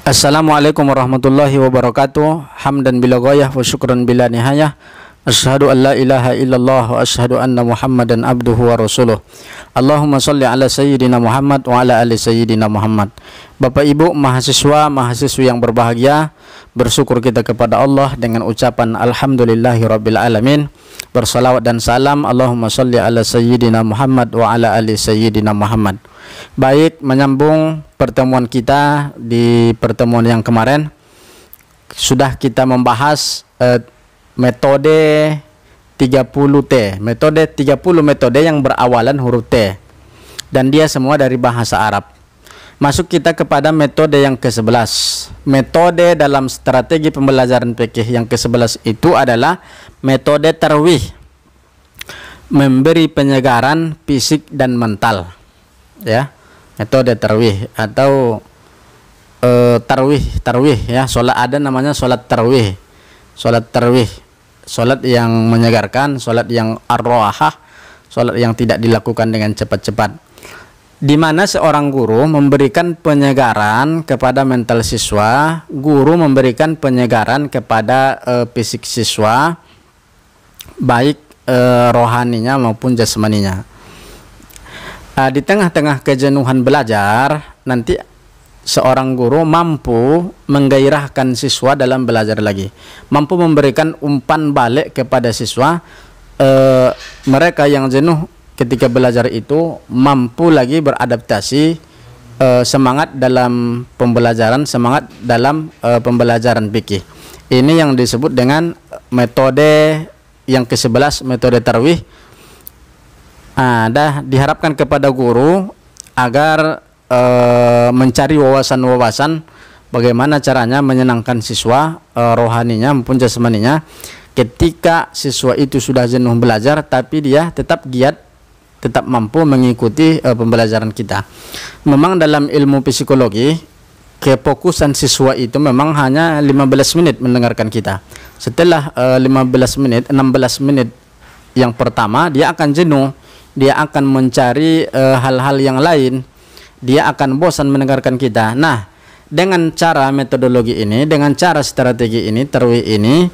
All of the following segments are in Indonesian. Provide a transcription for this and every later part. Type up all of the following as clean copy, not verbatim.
Assalamualaikum warahmatullahi wabarakatuh. Hamdan bila ghayah wa syukran bila nihayah. Asyhadu an la ilaha illallah wa asyhadu anna Muhammadan abduhu wa rasuluh. Allahumma salli ala sayyidina Muhammad wa ala ali sayyidina Muhammad. Bapak Ibu mahasiswa, mahasiswi yang berbahagia, bersyukur kita kepada Allah dengan ucapan alhamdulillahi rabbil alamin. Bersalawat dan salam Allahumma salli ala sayyidina Muhammad wa ala ali sayyidina Muhammad. Baik, menyambung pertemuan kita di pertemuan yang kemarin, sudah kita membahas metode 30T, metode 30 metode yang berawalan huruf T, dan dia semua dari bahasa Arab. Masuk kita kepada metode yang ke-11. Metode dalam strategi pembelajaran fikih yang ke-11 itu adalah metode tarwih, memberi penyegaran fisik dan mental, ya. Metode tarwih atau tarwih ya, sholat ada namanya sholat tarwih, sholat yang menyegarkan, sholat yang ar-rohah, sholat yang tidak dilakukan dengan cepat-cepat, di mana seorang guru memberikan penyegaran kepada mental siswa, guru memberikan penyegaran kepada fisik siswa, baik rohaninya maupun jasmaninya. Di tengah-tengah kejenuhan belajar, nanti seorang guru mampu menggairahkan siswa dalam belajar lagi, mampu memberikan umpan balik kepada siswa. Mereka yang jenuh ketika belajar itu mampu lagi beradaptasi, semangat dalam pembelajaran, semangat dalam pembelajaran fikih. Ini yang disebut dengan metode yang ke-11, metode tarwih. Diharapkan kepada guru agar mencari wawasan-wawasan bagaimana caranya menyenangkan siswa, rohaninya maupun jasmaninya. Ketika siswa itu sudah jenuh belajar, tapi dia tetap giat, tetap mampu mengikuti pembelajaran kita. Memang dalam ilmu psikologi, kefokusan siswa itu memang hanya 15 menit mendengarkan kita. Setelah 15 menit, 16 menit yang pertama dia akan jenuh, dia akan mencari hal-hal yang lain, dia akan bosan mendengarkan kita. Nah, dengan cara metodologi ini, dengan cara strategi ini, tarwih ini,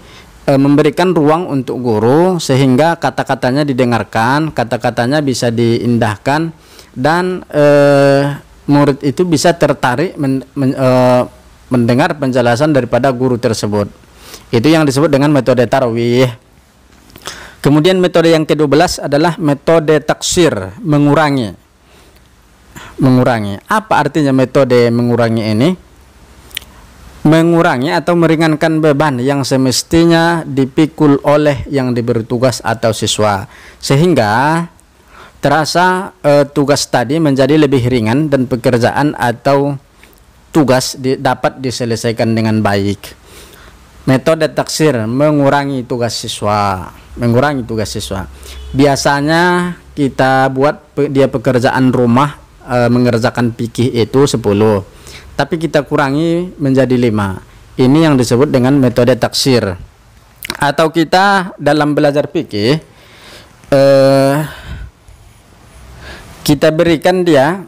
memberikan ruang untuk guru sehingga kata-katanya didengarkan, kata-katanya bisa diindahkan, dan murid itu bisa tertarik mendengar penjelasan daripada guru tersebut. Itu yang disebut dengan metode tarwih. Kemudian metode yang ke-12 adalah metode taksir, mengurangi. Apa artinya metode mengurangi ini? Mengurangi atau meringankan beban yang semestinya dipikul oleh yang diberi tugas atau siswa, sehingga terasa tugas tadi menjadi lebih ringan dan pekerjaan atau tugas dapat diselesaikan dengan baik. Metode taksir, mengurangi tugas siswa. Biasanya kita buat dia pekerjaan rumah, mengerjakan fikih itu 10, tapi kita kurangi menjadi 5. Ini yang disebut dengan metode taksir. Atau kita dalam belajar fikih, kita berikan dia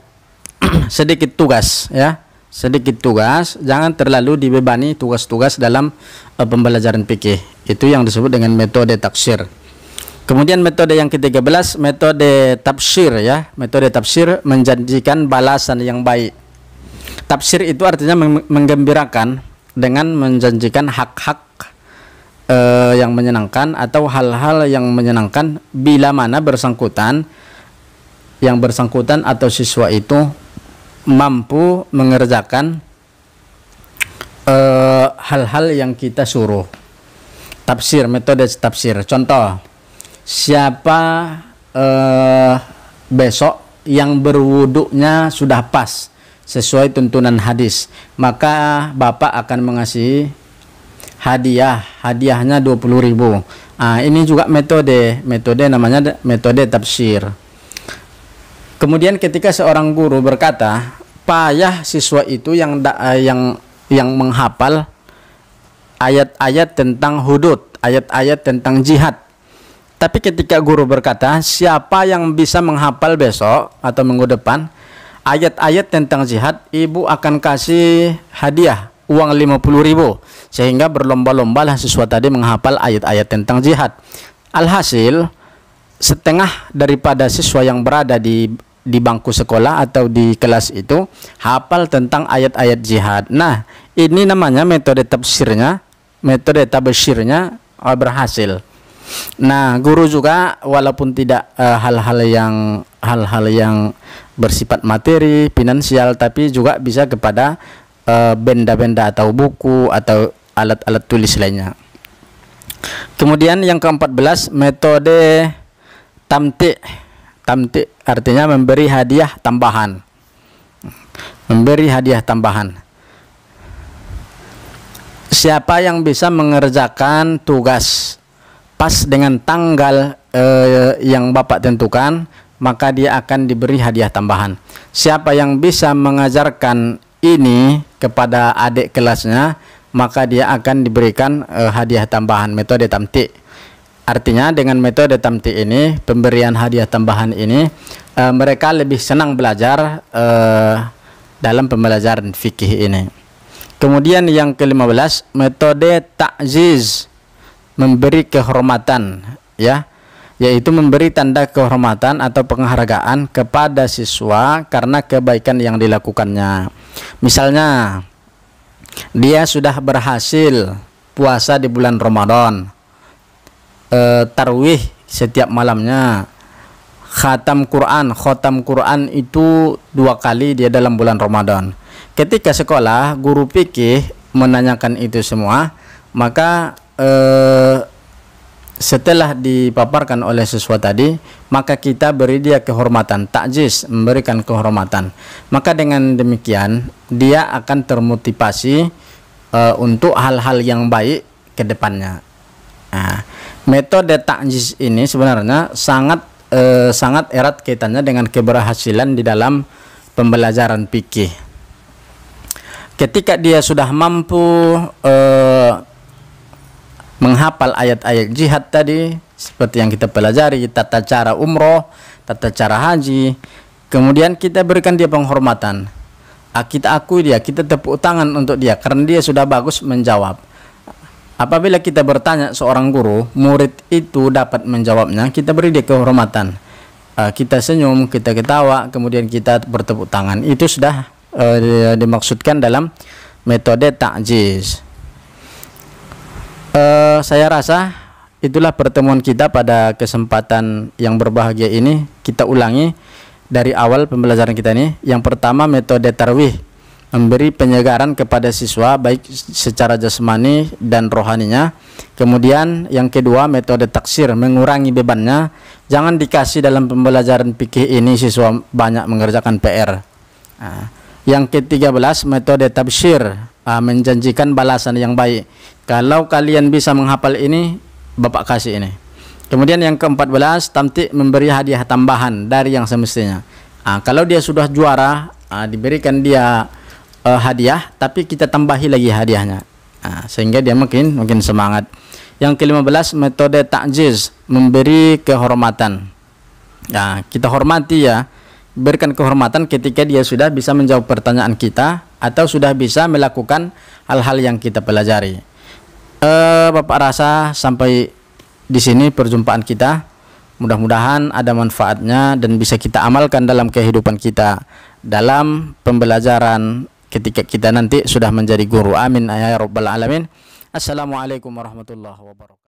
sedikit tugas, ya, sedikit tugas, jangan terlalu dibebani tugas-tugas dalam pembelajaran fikih. Itu yang disebut dengan metode taksir. Kemudian metode yang ke-13, metode tafsir, ya. Metode tafsir menjanjikan balasan yang baik. Tafsir itu artinya menggembirakan dengan menjanjikan hak-hak yang menyenangkan atau hal-hal yang menyenangkan bila mana yang bersangkutan atau siswa itu mampu mengerjakan hal-hal yang kita suruh. Tafsir, metode tafsir. Contoh, siapa besok yang berwuduknya sudah pas sesuai tuntunan hadis, maka bapak akan mengasihi hadiahnya 20.000. Ini juga metode namanya metode tafsir. Kemudian ketika seorang guru berkata, payah siswa itu yang menghafal ayat-ayat tentang hudud, ayat-ayat tentang jihad. Tapi ketika guru berkata, siapa yang bisa menghafal besok atau minggu depan ayat-ayat tentang jihad, ibu akan kasih hadiah uang 50.000, sehingga berlomba-lombalah siswa tadi menghafal ayat-ayat tentang jihad. Alhasil, setengah daripada siswa yang berada di bangku sekolah atau di kelas itu hafal tentang ayat-ayat jihad. Nah, ini namanya metode tafsirnya, metode tabsyirnya berhasil. Nah, guru juga walaupun tidak hal-hal yang bersifat materi, finansial, tapi juga bisa kepada benda-benda atau buku atau alat-alat tulis lainnya. Kemudian yang ke-14, metode tamti'. Tamti' artinya memberi hadiah tambahan. Memberi hadiah tambahan. Siapa yang bisa mengerjakan tugas pas dengan tanggal yang Bapak tentukan, maka dia akan diberi hadiah tambahan. Siapa yang bisa mengajarkan ini kepada adik kelasnya, maka dia akan diberikan hadiah tambahan, metode tamti'. Artinya dengan metode tamti' ini, pemberian hadiah tambahan ini, mereka lebih senang belajar dalam pembelajaran fikih ini. Kemudian yang ke-15, metode ta'ziz, memberi kehormatan, ya, yaitu memberi tanda kehormatan atau penghargaan kepada siswa karena kebaikan yang dilakukannya. Misalnya, dia sudah berhasil puasa di bulan Ramadan, tarwih setiap malamnya, khatam Quran itu 2 kali dia dalam bulan Ramadan. Ketika sekolah guru fikih menanyakan itu semua, maka setelah dipaparkan oleh siswa tadi, maka kita beri dia kehormatan, ta'ziz, memberikan kehormatan. Maka dengan demikian dia akan termotivasi untuk hal-hal yang baik ke depannya. Nah, metode ta'ziz ini sebenarnya sangat erat kaitannya dengan keberhasilan di dalam pembelajaran fikih. Ketika dia sudah mampu menghafal ayat-ayat jihad tadi, seperti yang kita pelajari, tata cara umroh, tata cara haji, kemudian kita berikan dia penghormatan, kita akui dia, kita tepuk tangan untuk dia karena dia sudah bagus menjawab. Apabila kita bertanya seorang guru, murid itu dapat menjawabnya, kita beri dia kehormatan, kita senyum, kita ketawa, kemudian kita bertepuk tangan. Itu sudah dimaksudkan dalam metode ta'ziz. Saya rasa itulah pertemuan kita pada kesempatan yang berbahagia ini. Kita ulangi dari awal pembelajaran kita ini. Yang pertama, metode tarwih, memberi penyegaran kepada siswa baik secara jasmani dan rohaninya. Kemudian yang kedua, metode taksir, mengurangi bebannya. Jangan dikasih dalam pembelajaran fikih ini siswa banyak mengerjakan PR. Yang ke-13, metode tabsyir, menjanjikan balasan yang baik. Kalau kalian bisa menghafal ini, Bapak kasih ini. Kemudian yang ke-14, tamti', memberi hadiah tambahan dari yang semestinya. Kalau dia sudah juara, diberikan dia hadiah, tapi kita tambahi lagi hadiahnya, sehingga dia makin semangat. Yang ke-15, metode ta'ziz, memberi kehormatan. Kita hormati ya, berikan kehormatan ketika dia sudah bisa menjawab pertanyaan kita atau sudah bisa melakukan hal-hal yang kita pelajari. Bapak rasa sampai di sini perjumpaan kita. Mudah-mudahan ada manfaatnya dan bisa kita amalkan dalam kehidupan kita dalam pembelajaran ketika kita nanti sudah menjadi guru. Amin ya rabbal alamin. Assalamualaikum warahmatullahi wabarakatuh.